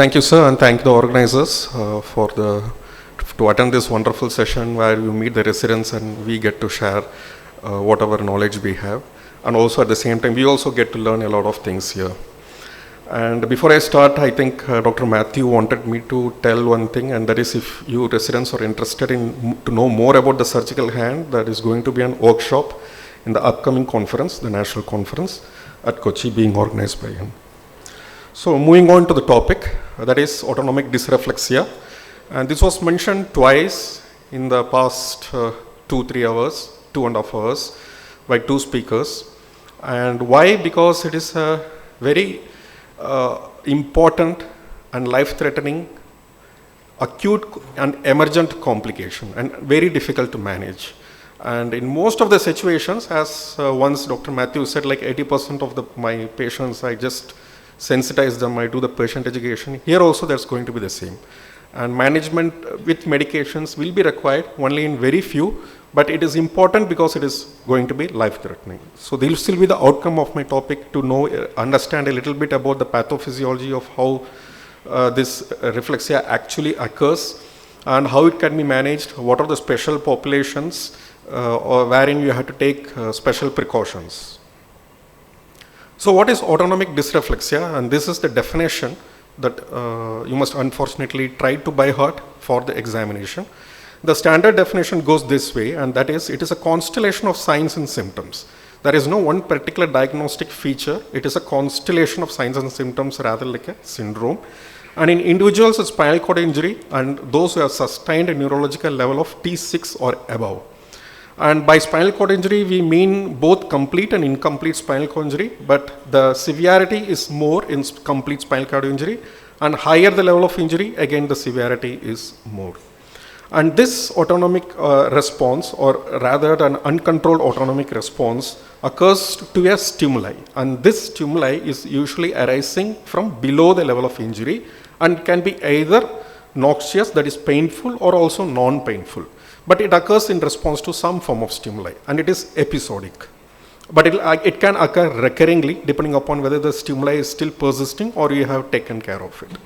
Thank you, sir, and thank the organizers to attend this wonderful session where you meet the residents and we get to share whatever knowledge we have. And also at the same time, we also get to learn a lot of things here. And before I start, I think Dr. Matthew wanted me to tell one thing, and that is if you residents are interested to know more about the surgical hand, that is going to be an workshop in the upcoming conference, the national conference at Kochi, being organized by him. So moving on to the topic, that is autonomic dysreflexia. And this was mentioned twice in the past 2.5 hours by two speakers. And why? Because it is a very important and life-threatening acute and emergent complication and very difficult to manage. And in most of the situations, as once Dr. Matthew said, like 80% of my patients, I just sensitize them, I do the patient education. Here also that's going to be the same. And management with medications will be required only in very few, but it is important because it is going to be life-threatening. So there will still be the outcome of my topic to understand a little bit about the pathophysiology of how this reflexia actually occurs and how it can be managed, what are the special populations or wherein you have to take special precautions. So what is autonomic dysreflexia? And this is the definition that you must unfortunately try to by heart for the examination. The standard definition goes this way, and that is, it is a constellation of signs and symptoms. There is no one particular diagnostic feature. It is a constellation of signs and symptoms rather like a syndrome. And in individuals with spinal cord injury and those who have sustained a neurological level of T6 or above. And by spinal cord injury, we mean both complete and incomplete spinal cord injury, but the severity is more in complete spinal cord injury, and higher the level of injury, again the severity is more. And this autonomic response, or rather an uncontrolled autonomic response, occurs to a stimuli, and this stimuli is usually arising from below the level of injury and can be either noxious, that is painful, or also non-painful. But it occurs in response to some form of stimuli, and it is episodic. But it can occur recurringly depending upon whether the stimuli is still persisting or you have taken care of it.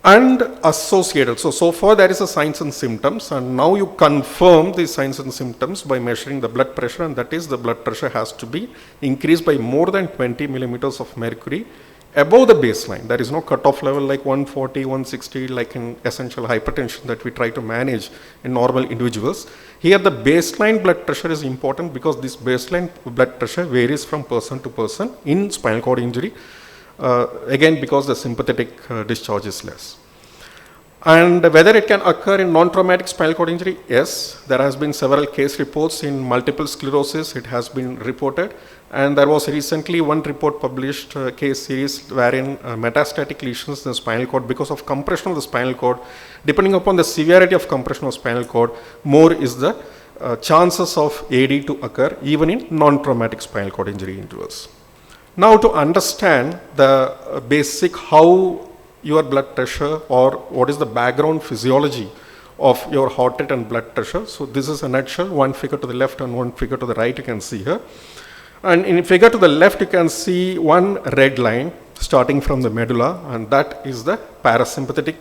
And associated, so far there is a signs and symptoms, and now you confirm these signs and symptoms by measuring the blood pressure, and that is the blood pressure has to be increased by more than 20 millimeters of mercury above the baseline. There is no cutoff level like 140, 160 like in essential hypertension that we try to manage in normal individuals. Here the baseline blood pressure is important because this baseline blood pressure varies from person to person in spinal cord injury, again because the sympathetic discharge is less. And whether it can occur in non-traumatic spinal cord injury, yes. There has been several case reports in multiple sclerosis, it has been reported. And there was recently one report published, case series, wherein metastatic lesions in the spinal cord because of compression of the spinal cord, depending upon the severity of compression of spinal cord, more is the chances of AD to occur even in non-traumatic spinal cord injury individuals. Now to understand the basic how your blood pressure or what is the background physiology of your heart rate and blood pressure. So this is a nutshell, one figure to the left and one figure to the right you can see here. And in figure to the left you can see one red line starting from the medulla, and that is the parasympathetic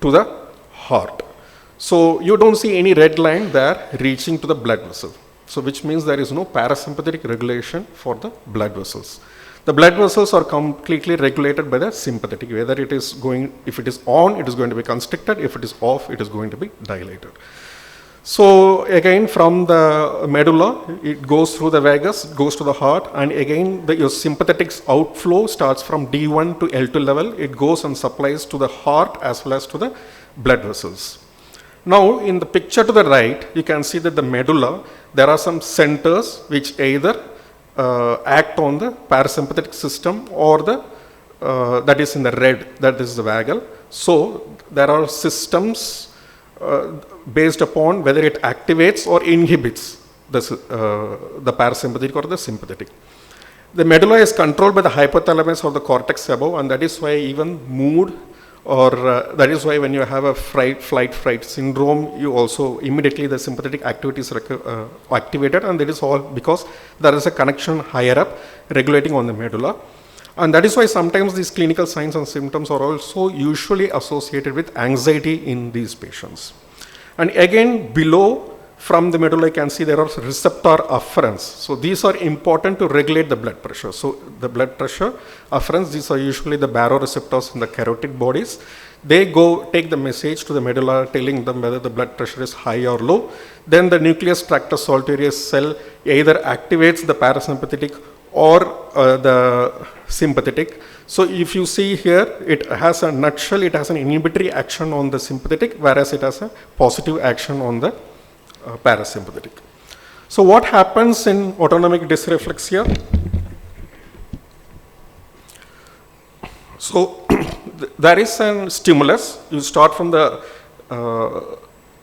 to the heart. So you don't see any red line there reaching to the blood vessel. So which means there is no parasympathetic regulation for the blood vessels. The blood vessels are completely regulated by the sympathetic. Whether it is if it is on, it is going to be constricted. If it is off, it is going to be dilated. So again, from the medulla, it goes through the vagus, goes to the heart, and again your sympathetic outflow starts from D1 to L2 level. It goes and supplies to the heart as well as to the blood vessels. Now in the picture to the right, you can see that the medulla, there are some centers which either act on the parasympathetic system or that is in the red, that is the vagal. So there are systems based upon whether it activates or inhibits the parasympathetic or the sympathetic. The medulla is controlled by the hypothalamus or the cortex above, and that is why even mood or that is why when you have a flight syndrome, you also immediately the sympathetic activity is activated, and that is all because there is a connection higher up regulating on the medulla. And that is why sometimes these clinical signs and symptoms are also usually associated with anxiety in these patients. And again, below from the medulla, you can see there are receptor afferents. So these are important to regulate the blood pressure. So the blood pressure afferents, these are usually the baroreceptors in the carotid bodies. They go take the message to the medulla telling them whether the blood pressure is high or low. Then the nucleus tractus solitarius cell either activates the parasympathetic or the sympathetic. So if you see here, it has a nutshell, it has an inhibitory action on the sympathetic, whereas it has a positive action on the parasympathetic. So what happens in autonomic dysreflexia? So there is a stimulus. You start from the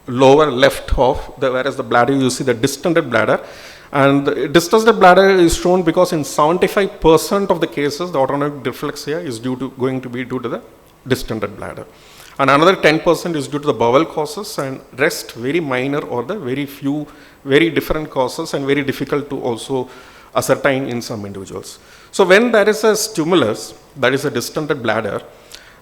lower left half, whereas the bladder, you see the distended bladder. And the distended bladder is shown because in 75% of the cases, the autonomic dysreflexia is going to be due to the distended bladder. And another 10% is due to the bowel causes, and rest very minor or the very few, very different causes and very difficult to also ascertain in some individuals. So when there is a stimulus, that is a distended bladder,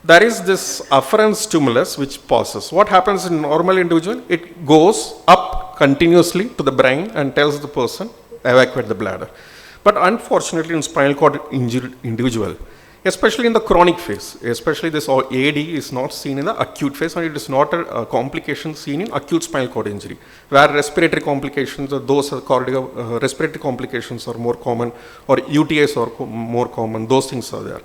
there is this afferent stimulus which passes. What happens in normal individual? It goes up continuously to the brain and tells the person evacuate the bladder. But unfortunately in spinal cord injured individual, especially in the chronic phase, especially this AD is not seen in the acute phase, and it is not a complication seen in acute spinal cord injury, where respiratory complications, or those respiratory complications are more common, or UTIs are more common, those things are there.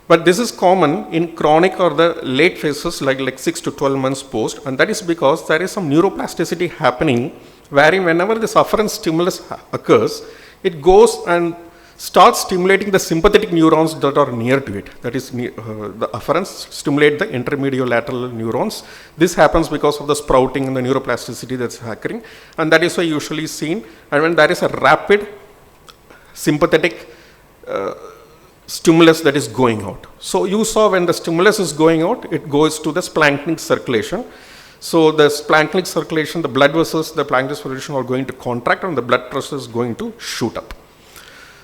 But this is common in chronic or the late phases like 6 to 12 months post, and that is because there is some neuroplasticity happening, wherein whenever this afferent stimulus occurs, it goes and starts stimulating the sympathetic neurons that are near to it. That is, the afferents stimulate the intermediolateral neurons. This happens because of the sprouting and the neuroplasticity that's occurring, and that is why usually seen. And when there is a rapid sympathetic stimulus that is going out. So you saw when the stimulus is going out, it goes to the splanchnic circulation. So the splanchnic circulation, the blood vessels, the splanchnic circulation are going to contract, and the blood pressure is going to shoot up.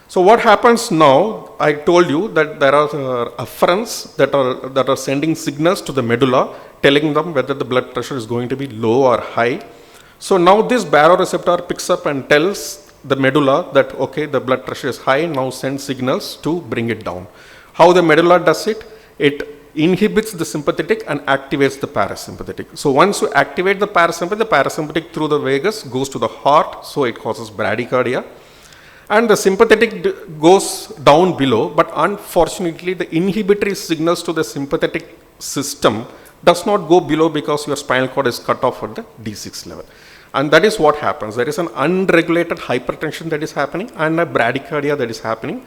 So what happens now, I told you that there are afferents that are sending signals to the medulla, telling them whether the blood pressure is going to be low or high. So now this baroreceptor picks up and tells the medulla that, okay, the blood pressure is high, now send signals to bring it down. How the medulla does it? It inhibits the sympathetic and activates the parasympathetic. So once you activate the parasympathetic through the vagus goes to the heart, so it causes bradycardia. And the sympathetic goes down below, but unfortunately the inhibitory signals to the sympathetic system does not go below because your spinal cord is cut off at the D6 level. And that is what happens. There is an unregulated hypertension that is happening and a bradycardia that is happening.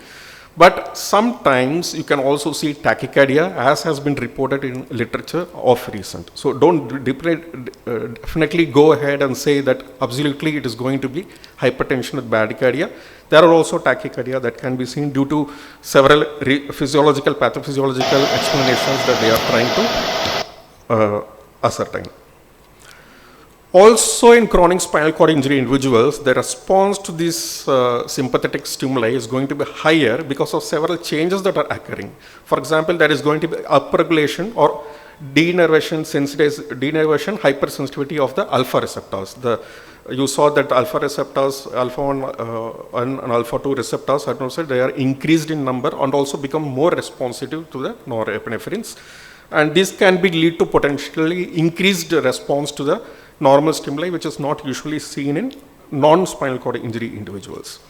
But sometimes you can also see tachycardia, as has been reported in literature of recent. So don't definitely go ahead and say that absolutely it is going to be hypertension with bradycardia. There are also tachycardia that can be seen due to several physiological, pathophysiological explanations that they are trying to ascertain. Also in chronic spinal cord injury individuals, the response to this sympathetic stimuli is going to be higher because of several changes that are occurring. For example, there is going to be upregulation or denervation hypersensitivity of the alpha receptors. You saw that alpha receptors, alpha 1 and alpha 2 receptors, they are increased in number and also become more responsive to the norepinephrines. And this can lead to potentially increased response to the normal stimuli, which is not usually seen in non-spinal cord injury individuals.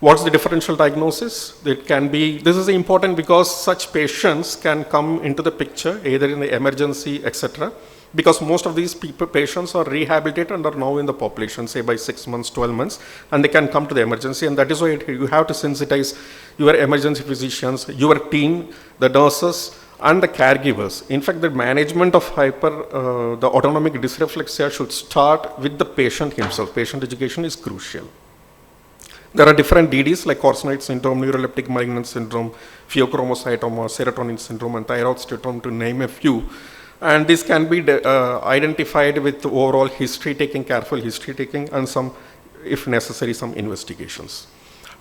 What's the differential diagnosis? It can be, this is important because such patients can come into the picture either in the emergency, etc. Because most of these patients are rehabilitated and are now in the population, say by 6 months, 12 months, and they can come to the emergency, and that is why you have to sensitize your emergency physicians, your team, the nurses, and the caregivers. In fact, the management of the autonomic dysreflexia should start with the patient himself. Patient education is crucial. There are different DDs like carcinoid syndrome, neuroleptic malignant syndrome, pheochromocytoma, serotonin syndrome, and thyroid syndrome, to name a few. And this can be identified with overall history taking, careful history taking, and some, if necessary, some investigations.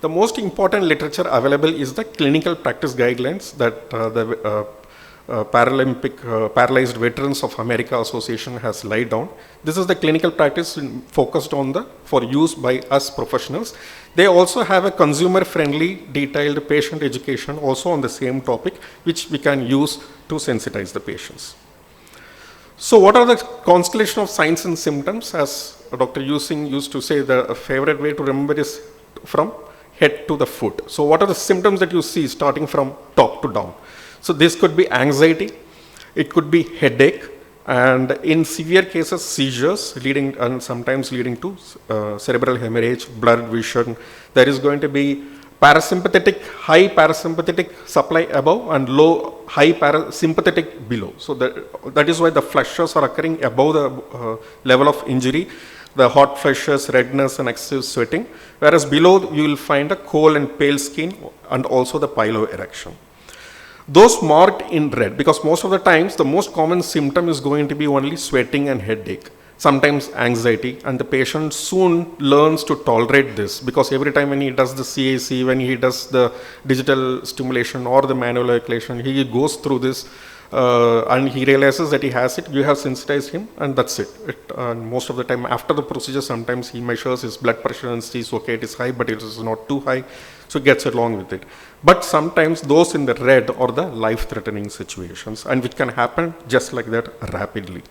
The most important literature available is the clinical practice guidelines that the Paralyzed Veterans of America Association has laid down. This is the clinical practice focused on for use by us professionals. They also have a consumer-friendly, detailed patient education also on the same topic, which we can use to sensitize the patients. So what are the constellation of signs and symptoms? As Dr. Using used to say, the favorite way to remember is from head to the foot. So what are the symptoms that you see starting from top to down? So this could be anxiety, it could be headache, and in severe cases, seizures, sometimes leading to cerebral hemorrhage, blurred vision. There is going to be high parasympathetic supply above and high parasympathetic below. So that is why the flushes are occurring above the level of injury, the hot flushes, redness, and excessive sweating, whereas below you will find a cold and pale skin and also the piloerection. Those marked in red, because most of the times the most common symptom is going to be only sweating and headache, sometimes anxiety, and the patient soon learns to tolerate this, because every time when he does the CAC, when he does the digital stimulation or the manual evacuation, he goes through this and he realizes that he has it. You have sensitized him, and that's it. Most of the time after the procedure, sometimes he measures his blood pressure and sees, okay, it is high, but it is not too high, so gets along with it. But sometimes those in the red are the life-threatening situations, and which can happen just like that rapidly.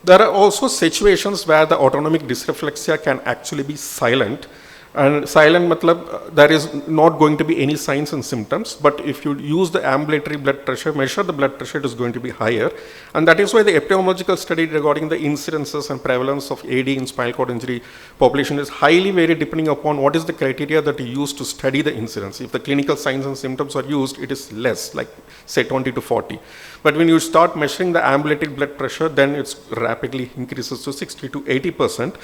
There are also situations where the autonomic dysreflexia can actually be silent. And silent matlab, there is not going to be any signs and symptoms, but if you use the ambulatory blood pressure, measure the blood pressure, it is going to be higher. And that is why the epidemiological study regarding the incidences and prevalence of AD in spinal cord injury population is highly varied depending upon what is the criteria that you use to study the incidence. If the clinical signs and symptoms are used, it is less, like say 20 to 40. But when you start measuring the ambulatory blood pressure, then it rapidly increases to 60 to 80%.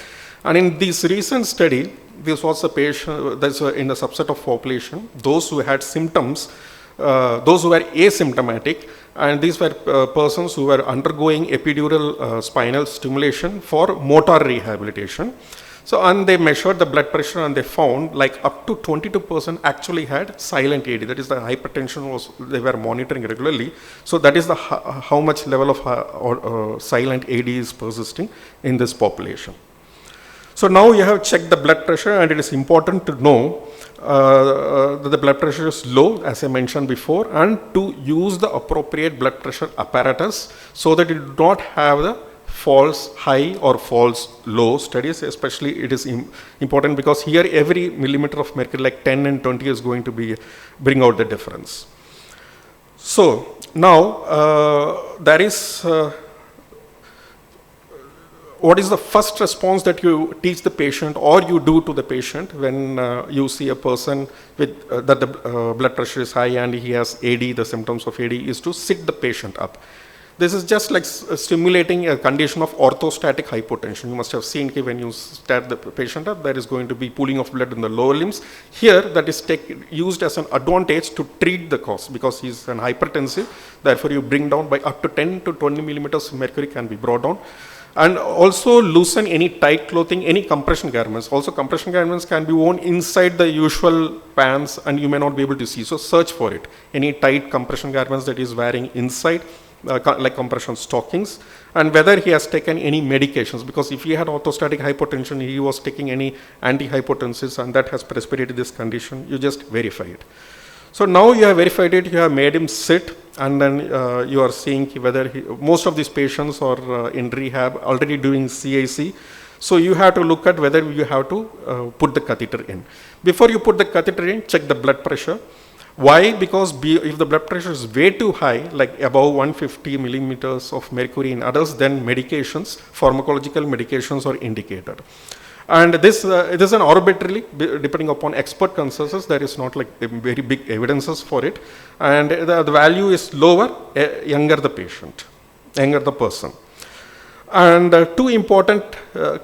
And in this recent study, this was a patient that's in a subset of population, those who had symptoms, those who were asymptomatic, and these were persons who were undergoing epidural spinal stimulation for motor rehabilitation. So, and they measured the blood pressure and they found like up to 22% actually had silent AD. That is the hypertension they were monitoring regularly. So that is the how much level of silent AD is persisting in this population. So now you have checked the blood pressure, and it is important to know that the blood pressure is low, as I mentioned before, and to use the appropriate blood pressure apparatus so that you do not have the false high or false low studies. Especially it is important because here every millimeter of mercury, like 10 and 20, is going to bring out the difference. So now there is what is the first response that you teach the patient or you do to the patient when you see a person with that the blood pressure is high and he has AD, the symptoms of AD, is to sit the patient up. This is just like stimulating a condition of orthostatic hypotension. You must have seen when you start the patient up, there is going to be pooling of blood in the lower limbs. Here, that is used as an advantage to treat the cause because he is an hypertensive. Therefore, you bring down by up to 10 to 20 millimeters of mercury can be brought down. And also loosen any tight clothing, any compression garments. Also, compression garments can be worn inside the usual pants and you may not be able to see. So, search for it. Any tight compression garments that he is wearing inside, like compression stockings, and whether he has taken any medications, because if he had orthostatic hypotension, he was taking any antihypotensives, and that has precipitated this condition, you just verify it. So now you have verified it, you have made him sit, and then you are seeing whether most of these patients are in rehab already doing CAC. So you have to look at whether you have to put the catheter in. Before you put the catheter in, check the blood pressure. Why? Because if the blood pressure is way too high, like above 150 millimeters of mercury in adults, then medications, pharmacological medications are indicated. And this is an arbitrarily, depending upon expert consensus, there is not like very big evidences for it. And the value is lower, younger the patient, younger the person. And two important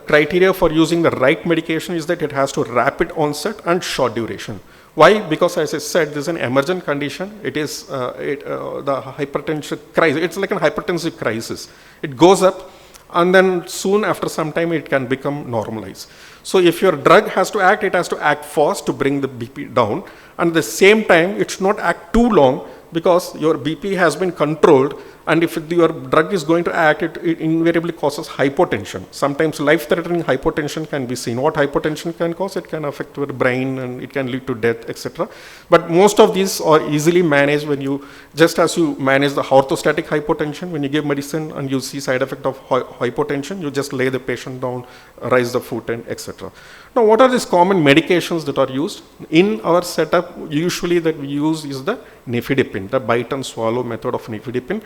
criteria for using the right medication is that it has to rapid onset and short duration. Why? Because as I said, this is an emergent condition. It is the hypertension crisis. It's like a hypertensive crisis. It goes up, and then soon after some time it can become normalized. So if your drug has to act, it has to act fast to bring the BP down. And at the same time, it should not act too long, because your BP has been controlled, and if your drug is going to act, it invariably causes hypotension. Sometimes life-threatening hypotension can be seen. What hypotension can cause? It can affect your brain and it can lead to death, etc. But most of these are easily managed when you, just as you manage the orthostatic hypotension, when you give medicine and you see side effect of hypotension, you just lay the patient down, raise the foot, and etc. Now, what are these common medications that are used? In our setup, usually that we use is the nifedipine, the bite and swallow method of nifedipine.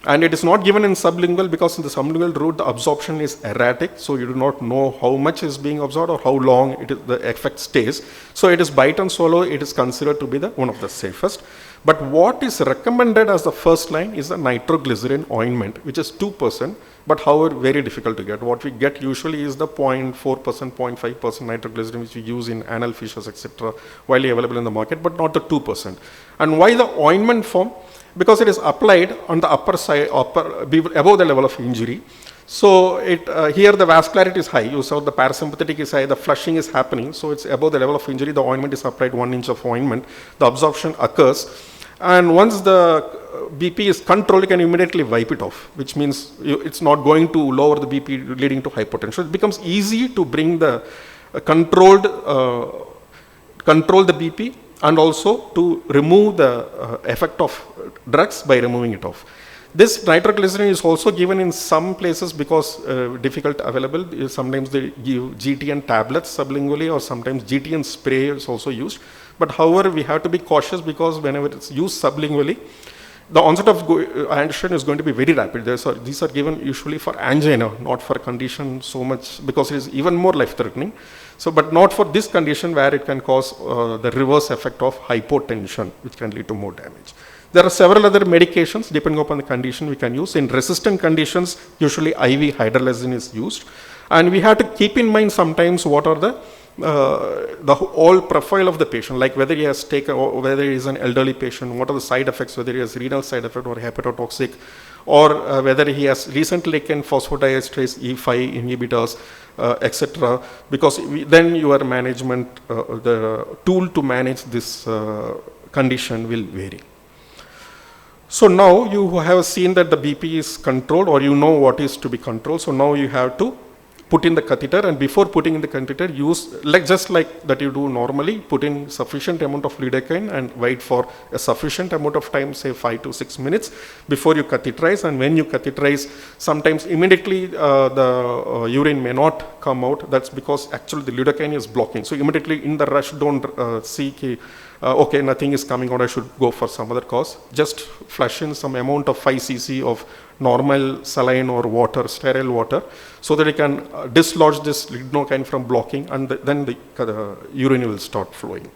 And it is not given in sublingual, because in the sublingual route, the absorption is erratic. So you do not know how much is being absorbed or how long the effect stays. So it is bite and swallow. It is considered to be one of the safest. But what is recommended as the first line is the nitroglycerin ointment, which is 2%, but however very difficult to get. What we get usually is the 0.4%, 0.5% nitroglycerin, which we use in anal fissures, etc., widely available in the market, but not the 2%. And why the ointment form? Because it is applied on the upper side, above the level of injury. So here the vascularity is high. You saw the parasympathetic is high, the flushing is happening. So it's above the level of injury. The ointment is applied 1 inch of ointment. The absorption occurs. And once the BP is controlled, you can immediately wipe it off, which means it's not going to lower the BP leading to hypotension. It becomes easy to bring the control the BP, and also to remove the effect of drugs by removing it off. This nitroglycerin is also given in some places because difficult available. Sometimes they give GTN tablets sublingually, or sometimes GTN spray is also used. But however, we have to be cautious, because whenever it's used sublingually, the onset of action is going to be very rapid. These are given usually for angina, not for condition so much, because it is even more life-threatening. So, but not for this condition where it can cause the reverse effect of hypotension, which can lead to more damage. There are several other medications depending upon the condition we can use. In resistant conditions, usually IV hydralazine is used. And we have to keep in mind sometimes what are the whole profile of the patient, like whether he has taken, or whether he is an elderly patient, what are the side effects, whether he has renal side effect or hepatotoxic, or whether he has recently taken phosphodiesterase E5 inhibitors, etc. Because then your management, the tool to manage this condition will vary. So now you have seen that the BP is controlled, or you know what is to be controlled. So now you have to put in the catheter, and before putting in the catheter, use just like that you do normally, put in sufficient amount of lidocaine and wait for a sufficient amount of time, say 5 to 6 minutes, before you catheterize. And when you catheterize, sometimes immediately the urine may not come out. That's because actually the lidocaine is blocking. So immediately in the rush, don't see okay, nothing is coming out, I should go for some other cause. Just flush in some amount of 5 cc of normal saline or water, sterile water, so that it can dislodge this lidocaine from blocking, and then the urine will start flowing.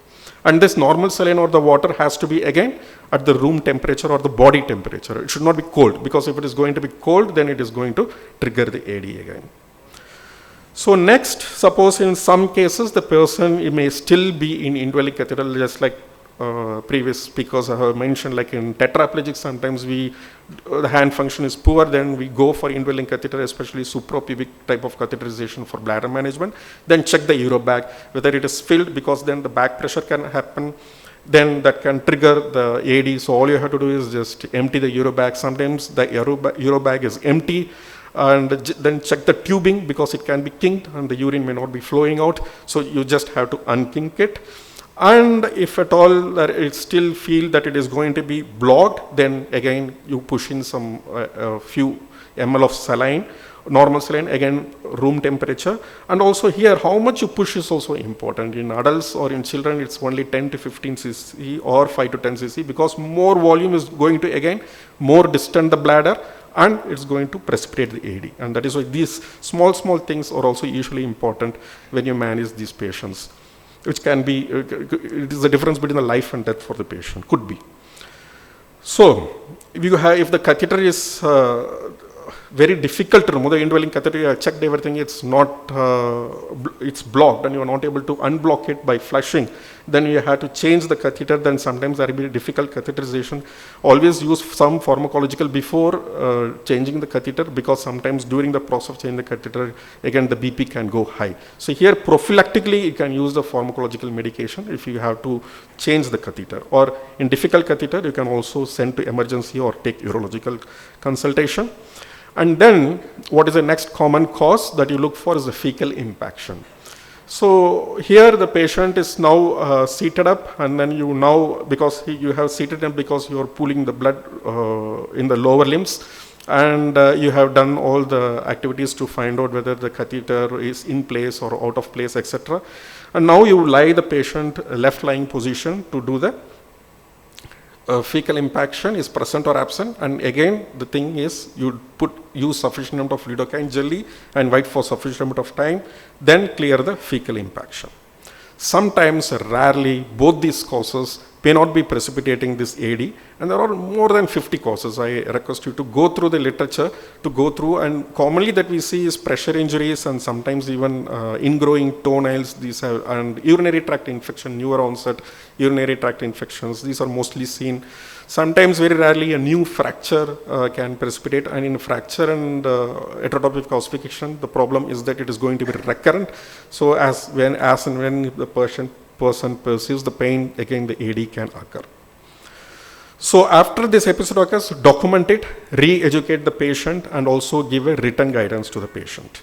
And this normal saline or the water has to be again at the room temperature or the body temperature. It should not be cold, because if it is going to be cold, then it is going to trigger the AD again. So next, suppose in some cases the person may still be in indwelling catheter, just like previous speakers have mentioned, like in tetraplegic, sometimes the hand function is poor, then we go for indwelling catheter, especially suprapubic type of catheterization for bladder management. Then check the urobag, whether it is filled, because then the back pressure can happen. Then that can trigger the AD. So all you have to do is just empty the urobag. Sometimes the urobag is empty, and then check the tubing, because it can be kinked and the urine may not be flowing out. So you just have to unkink it. And if at all it still feel that it is going to be blocked, then again you push in some few ml of saline, normal saline, again room temperature. And also here, how much you push is also important. In adults or in children, it's only 10 to 15 cc or 5 to 10 cc, because more volume is going to again more distend the bladder, and it's going to precipitate the AD. And that is why these small things are also usually important when you manage these patients, which can be, it is the difference between the life and death for the patient, could be. So if the catheter is very difficult to remove. The indwelling catheter, you have checked everything, it's not, it's blocked and you are not able to unblock it by flushing. Then you have to change the catheter, then sometimes there will be difficult catheterization. Always use some pharmacological before changing the catheter, because sometimes during the process of changing the catheter, again the BP can go high. So here prophylactically you can use the pharmacological medication if you have to change the catheter. Or in difficult catheter, you can also send to emergency or take urological consultation. And then what is the next common cause that you look for is the fecal impaction. So here the patient is now seated up, and then you now, because you have seated him because you are pooling the blood in the lower limbs, and you have done all the activities to find out whether the catheter is in place or out of place, etc. And now you lie the patient left lying position to do the fecal impaction is present or absent, and again the thing is you use sufficient amount of lidocaine jelly and wait for sufficient amount of time, then clear the fecal impaction. Sometimes, rarely, both these causes may not be precipitating this AD, and there are more than 50 causes. I request you to go through the literature, to go through, and commonly that we see is pressure injuries and sometimes even ingrowing toenails, these have, and urinary tract infection, newer onset urinary tract infections, these are mostly seen. Sometimes, very rarely, a new fracture can precipitate, and in fracture and heterotopic calcification, the problem is that it is going to be recurrent. So as and when the person perceives the pain, again the AD can occur. So after this episode occurs, document it, re-educate the patient, and also give a written guidance to the patient.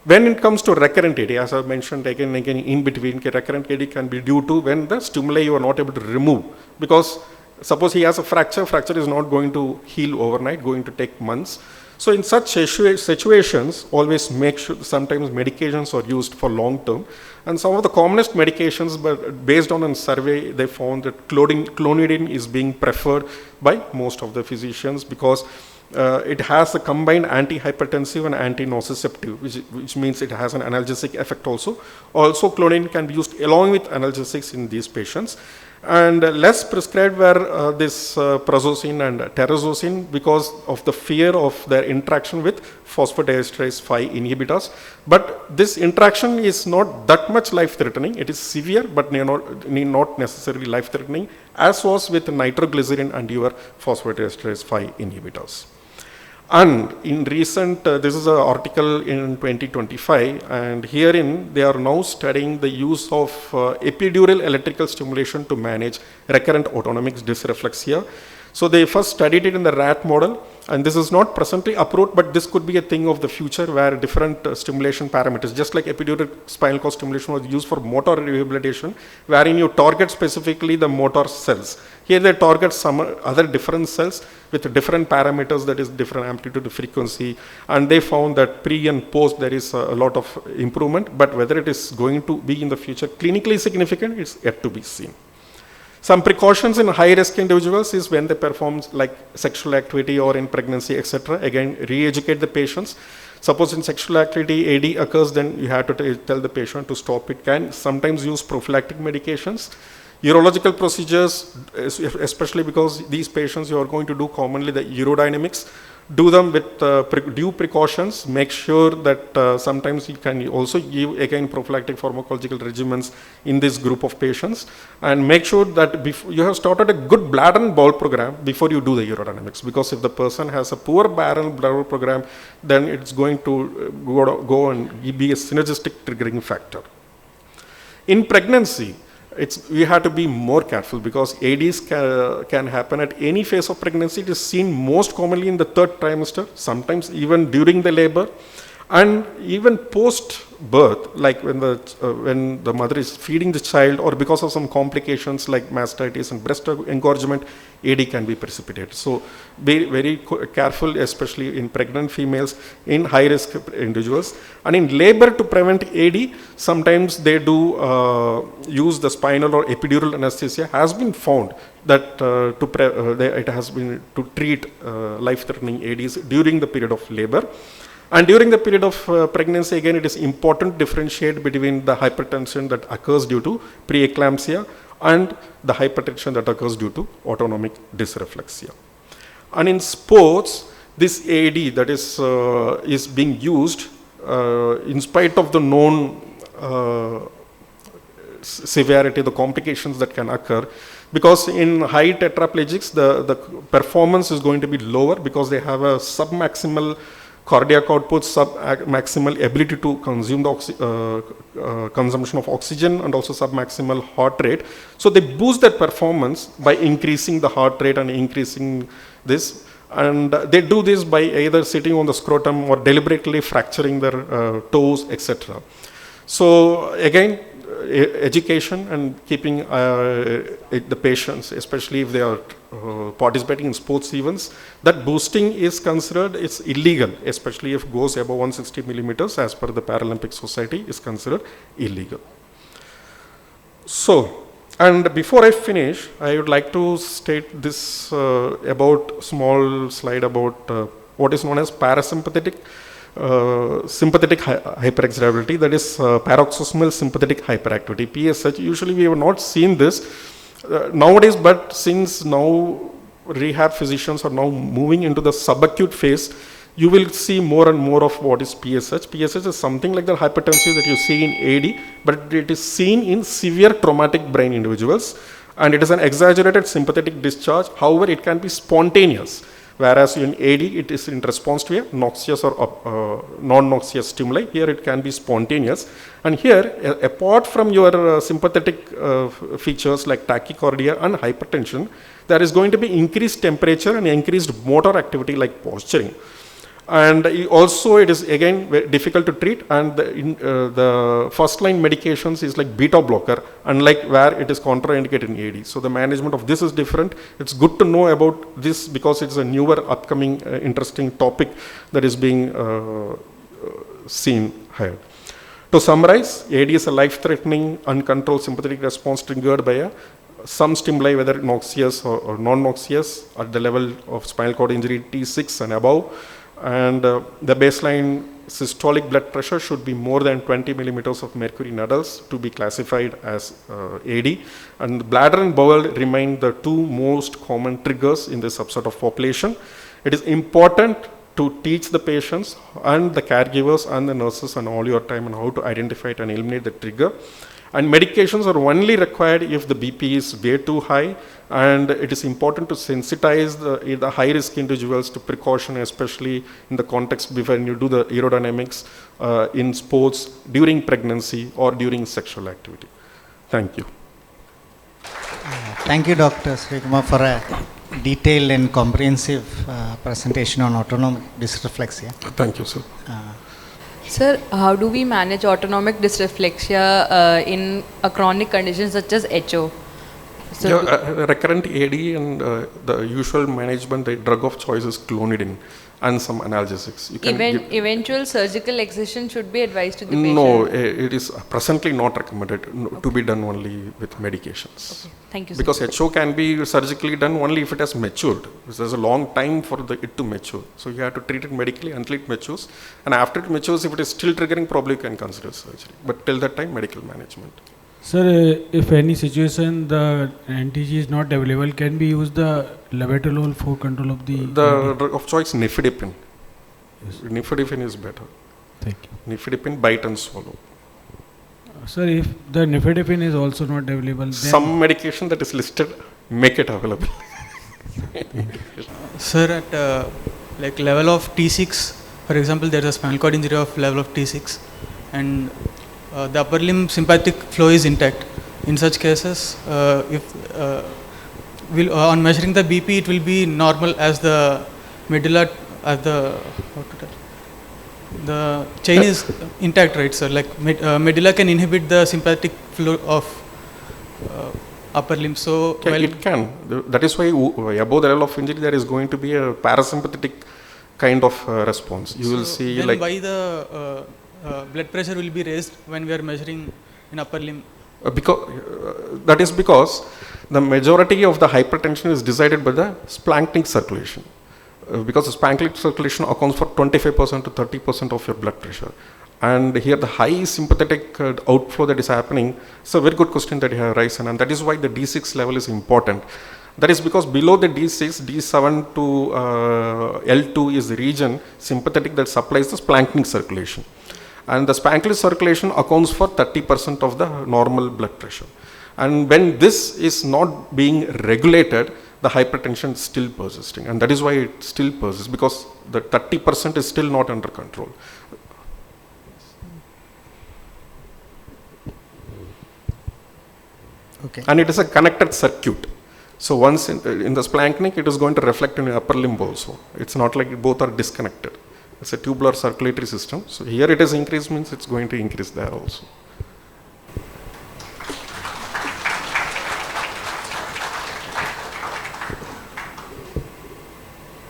When it comes to recurrent AD, as I mentioned again and again in between, recurrent AD can be due to when the stimuli you are not able to remove, because suppose he has a fracture is not going to heal overnight, going to take months. So in such situations, always make sure, sometimes medications are used for long term, and some of the commonest medications, but based on a survey, they found that clonidine is being preferred by most of the physicians, because it has a combined antihypertensive and anti-nociceptive, which means it has an analgesic effect also. Also, clonidine can be used along with analgesics in these patients. And less prescribed were this prazosin and terazosin, because of the fear of their interaction with phosphodiesterase 5 inhibitors. But this interaction is not that much life-threatening. It is severe, but not necessarily life-threatening, as was with nitroglycerin and your phosphodiesterase 5 inhibitors. And in recent, this is an article in 2025, and herein they are now studying the use of epidural electrical stimulation to manage recurrent autonomic dysreflexia. So they first studied it in the rat model, and this is not presently approved, but this could be a thing of the future where different stimulation parameters, just like epidural spinal cord stimulation was used for motor rehabilitation, wherein you target specifically the motor cells. Here they target some other different cells with different parameters, that is different amplitude, frequency, and they found that pre and post there is a lot of improvement, but whether it is going to be in the future clinically significant, it's yet to be seen. Some precautions in high-risk individuals is when they perform like sexual activity or in pregnancy, etc. Again, re-educate the patients. Suppose in sexual activity AD occurs, then you have to tell the patient to stop it. Can sometimes use prophylactic medications. Urological procedures, especially because these patients you are going to do commonly the urodynamics, do them with due precautions. Make sure that sometimes you can also give again prophylactic pharmacological regimens in this group of patients, and make sure that you have started a good bladder and bowel program before you do the urodynamics, because if the person has a poor bladder and bowel program, then it's going to go and be a synergistic triggering factor. In pregnancy, we have to be more careful, because ADs can happen at any phase of pregnancy. It is seen most commonly in the third trimester, sometimes even during the labor, and even post birth, like when the mother is feeding the child, or because of some complications like mastitis and breast engorgement, AD can be precipitated. So be very careful, especially in pregnant females, in high risk individuals. And in labor, to prevent AD, sometimes they do use the spinal or epidural anesthesia. Has been found that it has been to treat life-threatening ADs during the period of labor. And during the period of pregnancy, again, it is important to differentiate between the hypertension that occurs due to preeclampsia and the hypertension that occurs due to autonomic dysreflexia. And in sports, this AED that is being used in spite of the known severity, the complications that can occur, because in high tetraplegics, the performance is going to be lower because they have a submaximal cardiac output, submaximal ability to consume the consumption of oxygen, and also submaximal heart rate. So they boost their performance by increasing the heart rate and increasing this. And they do this by either sitting on the scrotum or deliberately fracturing their toes, etc. So again, education and keeping the patients, especially if they are participating in sports events, that boosting is considered, it's illegal, especially if it goes above 160 millimeters as per the Paralympic Society, is considered illegal. So, and before I finish, I would like to state this small slide about what is known as parasympathetic sympathetic hyperexcitability, that is paroxysmal sympathetic hyperactivity, PSH. Usually we have not seen this nowadays, but since now rehab physicians are now moving into the subacute phase, you will see more and more of what is PSH. PSH is something like the hypertension that you see in AD, but it is seen in severe traumatic brain individuals, and it is an exaggerated sympathetic discharge. However, it can be spontaneous, whereas in AD it is in response to a noxious or non-noxious stimuli. Here it can be spontaneous. And here, apart from your sympathetic features like tachycardia and hypertension, there is going to be increased temperature and increased motor activity like posturing. And also it is again very difficult to treat, and the first line medications is like beta blocker, unlike where it is contraindicated in AD. So the management of this is different. It's good to know about this because it's a newer upcoming interesting topic that is being seen here. To summarize, AD is a life-threatening uncontrolled sympathetic response triggered by some stimuli, whether noxious or non-noxious, at the level of spinal cord injury T6 and above. And the baseline systolic blood pressure should be more than 20 millimeters of mercury in adults to be classified as AD. And bladder and bowel remain the two most common triggers in this subset of population. It is important to teach the patients and the caregivers and the nurses and all your time on how to identify it and eliminate the trigger. And medications are only required if the BP is way too high, and it is important to sensitize the high-risk individuals to precaution, especially in the context when you do the aerodynamics in sports, during pregnancy or during sexual activity. Thank you. Thank you, Dr. Sri Kumar, for a detailed and comprehensive presentation on autonomic dysreflexia. Thank you, sir. Sir, how do we manage autonomic dysreflexia in a chronic condition such as HO? So recurrent AD and the usual management, the drug of choice is clonidine and some analgesics. You can eventual surgical excision should be advised to the patient? No, it is presently not recommended to be done only with medications. Okay. Thank you, sir. Because HO can be surgically done only if it has matured. There's a long time for it to mature. So you have to treat it medically until it matures. And after it matures, if it is still triggering, probably you can consider surgery. But till that time, medical management. Sir, if any situation the NTG is not available, can we use the labetalol for control of the drug of choice, nifedipine. Yes. Nifedipine is better. Thank you. Nifedipine, bite and swallow. Sir, if the nifedipine is also not available, then some medication that is listed, make it available. Sir, at like level of T6, for example, there is a spinal cord injury of level of T6, and the upper limb sympathetic flow is intact. In such cases, on measuring the BP, it will be normal as the medulla, as the chain is intact, right, sir? Like medulla can inhibit the sympathetic flow of upper limb. So it can. That is why above the level of injury, there is going to be a parasympathetic kind of response. You will see then like. Why the blood pressure will be raised when we are measuring in upper limb? That is because the majority of the hypertension is decided by the splanchnic circulation. Because the splanchnic circulation accounts for 25% to 30% of your blood pressure. And here the high sympathetic outflow that is happening, it's a very good question that you have raised, and that is why the D6 level is important. That is because below the D6, D7 to L2 is the region sympathetic that supplies the splanchnic circulation. And the splanchnic circulation accounts for 30% of the normal blood pressure. And when this is not being regulated, the hypertension is still persisting. And that is why it still persists, because the 30% is still not under control. Okay. And it is a connected circuit. So once in the splanchnic, it is going to reflect in the upper limb also. It's not like both are disconnected. It's a tubular circulatory system. So here it is increased means it's going to increase there also.